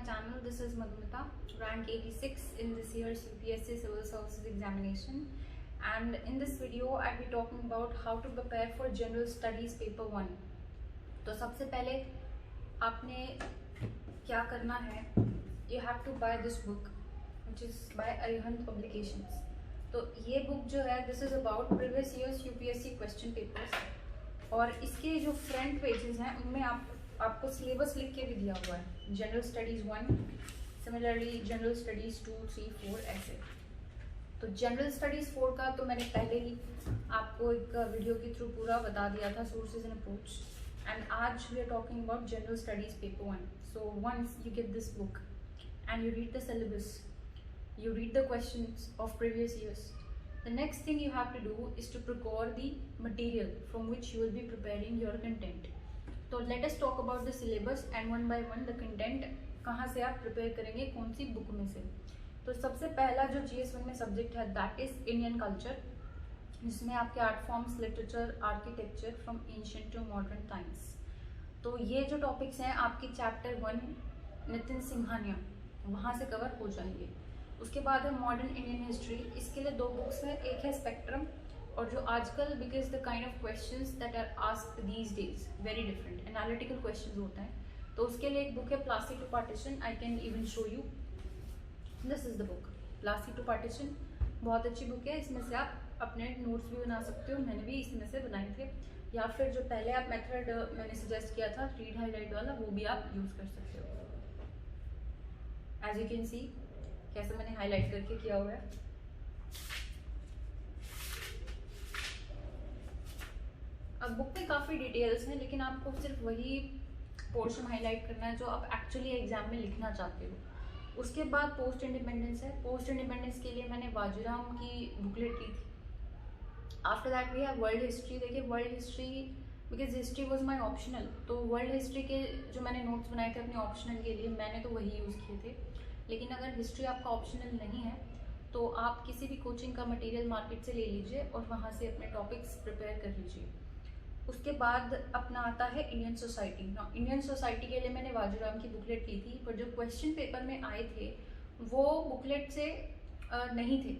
channel. This is Madhumita, rank 86 in this year's UPSC Civil Services examination. And in this video, I'll be talking about how to prepare for General Studies Paper 1. तो सबसे पहले आपने क्या करना है, you have to buy this book, which is by Arihant Publications. तो ये book जो है, this is about previous years UPSC question papers. और इसके जो फ्रंट पेजेस हैं उनमें आपको सिलेबस लिख के भी दिया हुआ है. General studies 1, similarly general studies 2, 3, 4 ऐसे. तो जनरल स्टडीज़ 4 का तो मैंने पहले ही आपको एक वीडियो के थ्रू पूरा बता दिया था, सोर्सेज एंड अप्रोच. एंड आज we are talking about general studies paper 1. So once you get this book and you read the syllabus, you read the questions of previous years. The next thing you have to do is to procure the material from which you will be preparing your content. So let us talk about the syllabus and one by one the content कहाँ से आप prepare करेंगे, कौन सी book में से. तो सबसे पहला जो GS1 में subject है that is Indian culture, जिसमें आपके art forms, literature, architecture from ancient to modern times. तो ये जो topics हैं आपकी chapter 1 नितिन सिंघानिया वहाँ से cover हो जाएंगे. उसके बाद है मॉडर्न इंडियन हिस्ट्री. इसके लिए 2 बुक्स हैं, एक है स्पेक्ट्रम और जो आजकल because the kind of questions that are asked these days very different analytical questions होते हैं, तो उसके लिए एक बुक है Plassey to partition. I can even show you, this is the book Plassey to partition. बहुत अच्छी बुक है, इसमें से आप अपने नोट्स भी बना सकते हो. मैंने भी इसमें से बनाए थे, या फिर जो पहले आप मेथड मैंने सजेस्ट किया था रीड हाईलाइट वाला, वो भी आप यूज़ कर सकते हो. एज यू कैन सी कैसे मैंने हाईलाइट करके किया हुआ है. अब बुक में काफ़ी डिटेल्स हैं, लेकिन आपको सिर्फ वही पोर्शन हाईलाइट करना है जो आप एक्चुअली एग्जाम में लिखना चाहते हो. उसके बाद पोस्ट इंडिपेंडेंस है. पोस्ट इंडिपेंडेंस के लिए मैंने वाजीराम की बुकलेट ली थी. After that we have world history. देखिए world history because history was my optional, तो वर्ल्ड हिस्ट्री के जो मैंने नोट्स बनाए थे अपने ऑप्शनल के लिए मैंने तो वही यूज़ किए थे. लेकिन अगर हिस्ट्री आपका ऑप्शनल नहीं है तो आप किसी भी कोचिंग का मटेरियल मार्केट से ले लीजिए और वहाँ से अपने टॉपिक्स प्रिपेयर कर लीजिए. उसके बाद अपना आता है इंडियन सोसाइटी. ना इंडियन सोसाइटी के लिए मैंने वाजीराम की बुकलेट ली थी, पर जो क्वेश्चन पेपर में आए थे वो बुकलेट से नहीं थे,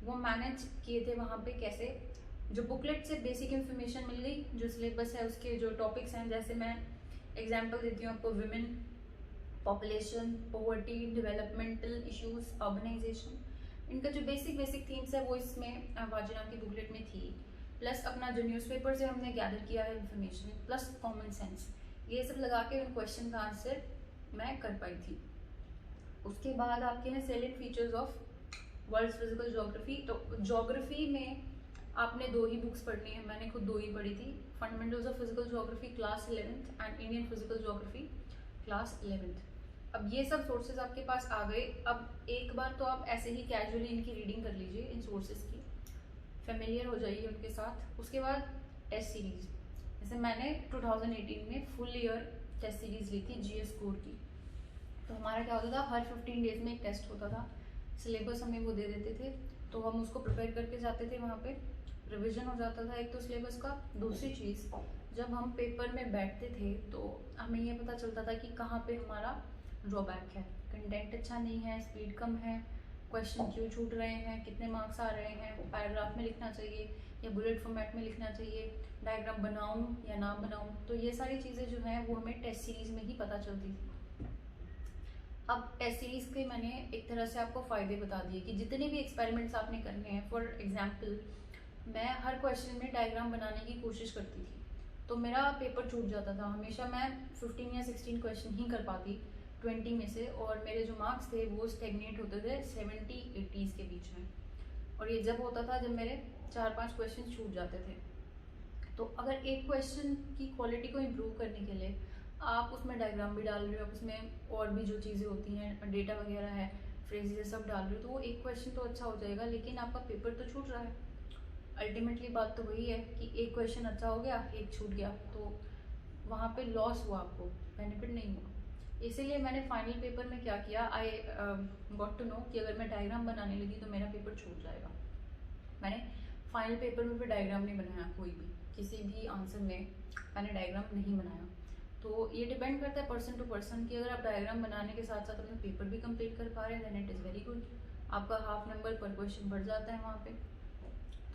वो मैनेज किए थे वहाँ पे. कैसे, जो बुकलेट से बेसिक इन्फॉर्मेशन मिल गई, जो सिलेबस है उसके जो टॉपिक्स हैं, जैसे मैं एग्जाम्पल देती हूँ आपको, women, population, poverty, developmental issues, urbanisation, इनका जो बेसिक थीम्स है वो इसमें वाजीराम की बुकलेट में थी. प्लस अपना जो न्यूज़पेपर से हमने गैदर किया है इन्फॉर्मेशन, प्लस कॉमन सेंस, ये सब लगा के उन क्वेश्चन का आंसर मैं कर पाई थी. उसके बाद आपके हैं salient features of world physical geography. तो ज्योग्राफी में आपने 2 ही बुक्स पढ़नी है, मैंने खुद 2 ही पढ़ी थी. Fundamentals of physical geography class 11th and Indian physical geography class 11th. अब ये सब सोर्सेज आपके पास आ गए. अब एक बार तो आप ऐसे ही कैजुअली इनकी रीडिंग कर लीजिए, इन सोर्सेज की फेमिलियर हो जाइए उनके साथ. उसके बाद टेस्ट सीरीज़, जैसे मैंने 2018 में फुल ईयर टेस्ट सीरीज़ ली थी जीएस कोर की. तो हमारा क्या होता था, हर 15 डेज में एक टेस्ट होता था. सिलेबस हमें वो दे देते थे, तो हम उसको प्रिपेयर करके जाते थे. वहाँ पे रिविजन हो जाता था एक तो सिलेबस का. दूसरी चीज़, जब हम पेपर में बैठते थे तो हमें ये पता चलता था कि कहाँ पे हमारा ड्रॉबैक है, कंटेंट अच्छा नहीं है, स्पीड कम है, क्वेश्चन क्यों छूट रहे हैं, कितने मार्क्स आ रहे हैं, पैराग्राफ में लिखना चाहिए या बुलेट फॉर्मेट में लिखना चाहिए, डायग्राम बनाऊं या ना बनाऊं. तो ये सारी चीज़ें जो हैं वो हमें टेस्ट सीरीज़ में ही पता चलती थी. अब टेस्ट सीरीज़ के मैंने एक तरह से आपको फ़ायदे बता दिए कि जितने भी एक्सपेरिमेंट्स आपने करने हैं, फॉर एग्जाम्पल मैं हर क्वेश्चन में डायग्राम बनाने की कोशिश करती थी, तो मेरा पेपर छूट जाता था. हमेशा मैं 15 या 16 क्वेश्चन ही कर पाती 20 में से, और मेरे जो मार्क्स थे वो स्टेगनेट होते थे 70-80s के बीच में. और ये जब होता था जब मेरे 4-5 क्वेश्चन छूट जाते थे. तो अगर एक क्वेश्चन की क्वालिटी को इम्प्रूव करने के लिए आप उसमें डायग्राम भी डाल रहे हो, आप उसमें और भी जो चीज़ें होती हैं, डेटा वगैरह है, फ्रेजेस सब डाल रहे हो, तो वो एक क्वेश्चन तो अच्छा हो जाएगा, लेकिन आपका पेपर तो छूट रहा है. अल्टीमेटली बात तो वही है कि एक क्वेश्चन अच्छा हो गया, एक छूट गया, तो वहाँ पे लॉस हुआ, आपको बेनिफिट नहीं हुआ. इसीलिए मैंने फाइनल पेपर में क्या किया, आई गॉट टू नो कि अगर मैं डायग्राम बनाने लगी तो मेरा पेपर छूट जाएगा. मैंने फाइनल पेपर में फिर डायग्राम नहीं बनाया, कोई भी किसी भी आंसर में मैंने डायग्राम नहीं बनाया. तो ये डिपेंड करता है पर्सन टू पर्सन कि अगर आप डायग्राम बनाने के साथ साथ अपना पेपर भी कंप्लीट कर पा रहे हैं then it is very good, आपका हाफ नंबर पर क्वेश्चन बढ़ जाता है वहाँ पे।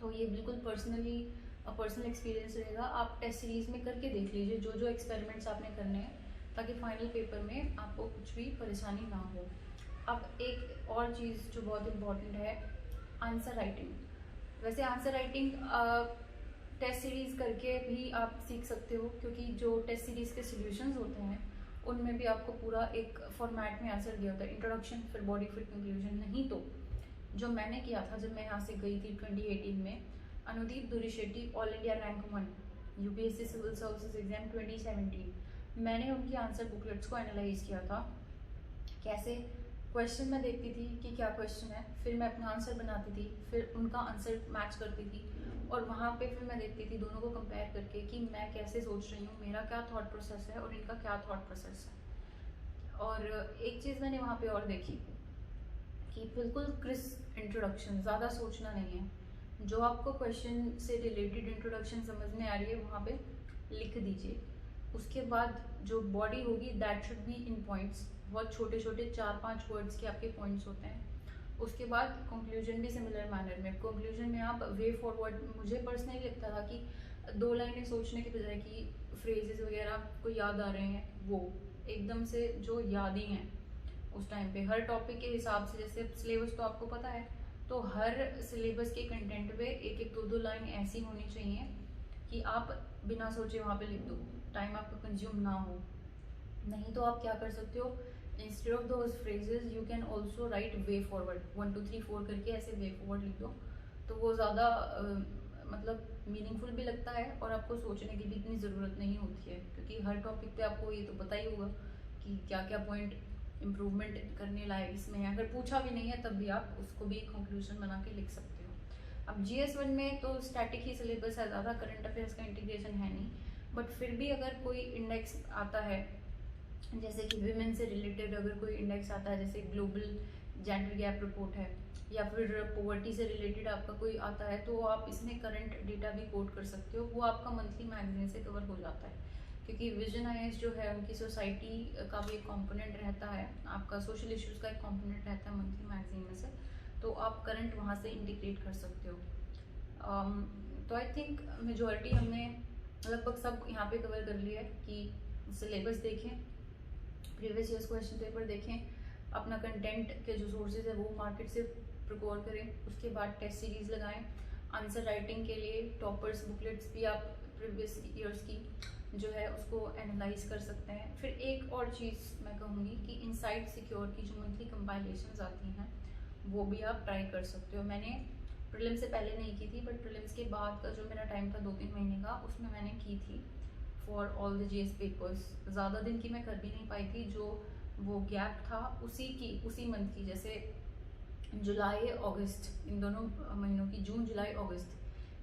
तो ये बिल्कुल पर्सनल एक्सपीरियंस रहेगा, आप टेस्ट सीरीज़ में करके देख लीजिए जो जो एक्सपेरिमेंट्स आपने करने हैं, ताकि फाइनल पेपर में आपको कुछ भी परेशानी ना हो। अब एक और चीज़ जो बहुत इम्पॉर्टेंट है, आंसर राइटिंग। वैसे आंसर राइटिंग टेस्ट सीरीज़ करके भी आप सीख सकते हो, क्योंकि जो टेस्ट सीरीज़ के सॉल्यूशंस होते हैं उनमें भी आपको पूरा एक फॉर्मेट में आंसर दिया होता है, इंट्रोडक्शन फिर बॉडी फिर कंक्लूजन। नहीं तो जो मैंने किया था जब मैं यहाँ से गई थी 2018 में, Anudeep Durishetty all India rank 1 UPSC civil services exam 2017, मैंने उनकी आंसर बुकलेट्स को एनालाइज किया था। कैसे? क्वेश्चन मैं देखती थी कि क्या क्वेश्चन है, फिर मैं अपना आंसर बनाती थी, फिर उनका आंसर मैच करती थी, और वहाँ पे फिर मैं देखती थी दोनों को कंपेयर करके कि मैं कैसे सोच रही हूँ, मेरा क्या थॉट प्रोसेस है और इनका क्या थॉट प्रोसेस है। और एक चीज़ मैंने वहाँ पे और देखी कि बिल्कुल क्रिस्प इंट्रोडक्शन, ज़्यादा सोचना नहीं है। जो आपको क्वेश्चन से रिलेटेड इंट्रोडक्शन समझ में आ रही है वहाँ पे लिख दीजिए। उसके बाद जो बॉडी होगी that should be in points, बहुत छोटे छोटे 4-5 वर्ड्स के आपके पॉइंट्स होते हैं। उसके बाद कंक्लूजन भी सिमिलर मैनर में, कंक्लूजन में आप वे फॉरवर्ड, मुझे पर्सनली लगता था कि 2 लाइनें सोचने के बजाय कि फ्रेजेस वगैरह को याद आ रहे हैं, वो एकदम से जो याद ही हैं उस टाइम पे हर टॉपिक के हिसाब से। जैसे सिलेबस तो आपको पता है, तो हर सिलेबस के कंटेंट पे एक एक 2-2 लाइन ऐसी होनी चाहिए कि आप बिना सोचे वहाँ पे लिख दो, टाइम आपका कंज्यूम ना हो। नहीं तो आप क्या कर सकते हो, instead of those phrases you can also right way forward, 1 2 3 4 करके ऐसे वे फॉरवर्ड लिख दो, तो वो ज़्यादा मतलब मीनिंगफुल भी लगता है और आपको सोचने की भी इतनी ज़रूरत नहीं होती है, क्योंकि हर टॉपिक पे आपको ये तो पता ही होगा कि क्या क्या पॉइंट इम्प्रूवमेंट करने लायक इसमें है। अगर पूछा भी नहीं है तब भी आप उसको भी कंक्लूजन बना के लिख सकते हो। अब GS1 में तो स्टैटिक ही सिलेबस है, ज़्यादा करंट अफेयर्स का इंटीग्रेशन है नहीं, बट फिर भी अगर कोई इंडेक्स आता है, जैसे कि विमेन से रिलेटेड अगर कोई इंडेक्स आता है, जैसे ग्लोबल जेंडर गैप रिपोर्ट है, या फिर पॉवर्टी से रिलेटेड आपका कोई आता है, तो आप इसमें करंट डेटा भी कोट कर सकते हो, वो आपका मंथली मैगजीन से कवर हो जाता है। क्योंकि विजन आईएएस जो है उनकी सोसाइटी का भी एक कंपोनेंट रहता है, आपका सोशल इश्यूज का एक कंपोनेंट रहता है मंथली मैगजीन में से, तो आप करंट वहाँ से इंटीग्रेट कर सकते हो। तो आई थिंक मेजॉरिटी हमने लगभग सब यहाँ पे कवर कर लिया है कि सिलेबस देखें, प्रीवियस ईयर्स क्वेश्चन पेपर देखें, अपना कंटेंट के जो सोर्सेज है वो मार्केट से प्रिकोर करें, उसके बाद टेस्ट सीरीज लगाएं। आंसर राइटिंग के लिए टॉपर्स बुकलेट्स भी आप प्रीवियस ईयर्स की जो है उसको एनालाइज कर सकते हैं। फिर एक और चीज़ मैं कहूँगी कि इनसाइड सिक्योर की जो मंथली कंपाइलेशंस आती हैं वो भी आप ट्राई कर सकते हो। मैंने प्रीलिम से पहले नहीं की थी, बट प्रीलिम्स के बाद का जो मेरा टाइम था 2-3 महीने का, उसमें मैंने की थी for all the GS papers. ज़्यादा दिन की मैं कर भी नहीं पाई थी, जो वो गैप था उसी मंथ की, जैसे जुलाई अगस्त, इन दोनों महीनों की, जून जुलाई अगस्त,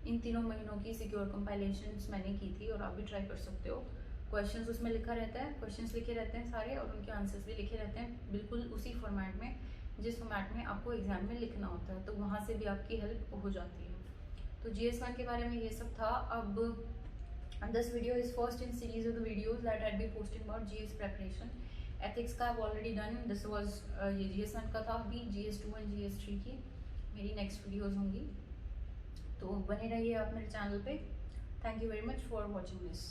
इन तीनों महीनों की सिक्योर कंपाइलेशंस मैंने की थी, और आप भी ट्राई कर सकते हो। क्वेश्चंस उसमें लिखा रहता है, क्वेश्चंस लिखे रहते हैं सारे, और उनके आंसर्स भी लिखे रहते हैं बिल्कुल उसी फॉर्मेट में जिस फॉर्मेट में आपको एग्जाम में लिखना होता है, तो वहाँ से भी आपकी हेल्प हो जाती है। तो GS1 के बारे में ये सब था। अब this video is first in series of the videos that I'll be posting about GS preparation. Ethics का I've already done, this was ये GS1 का था, अभी GS2 और GS3 की मेरी नेक्स्ट वीडियोस होंगी, तो बने रहिए आप मेरे चैनल पे। Thank you very much for watching this.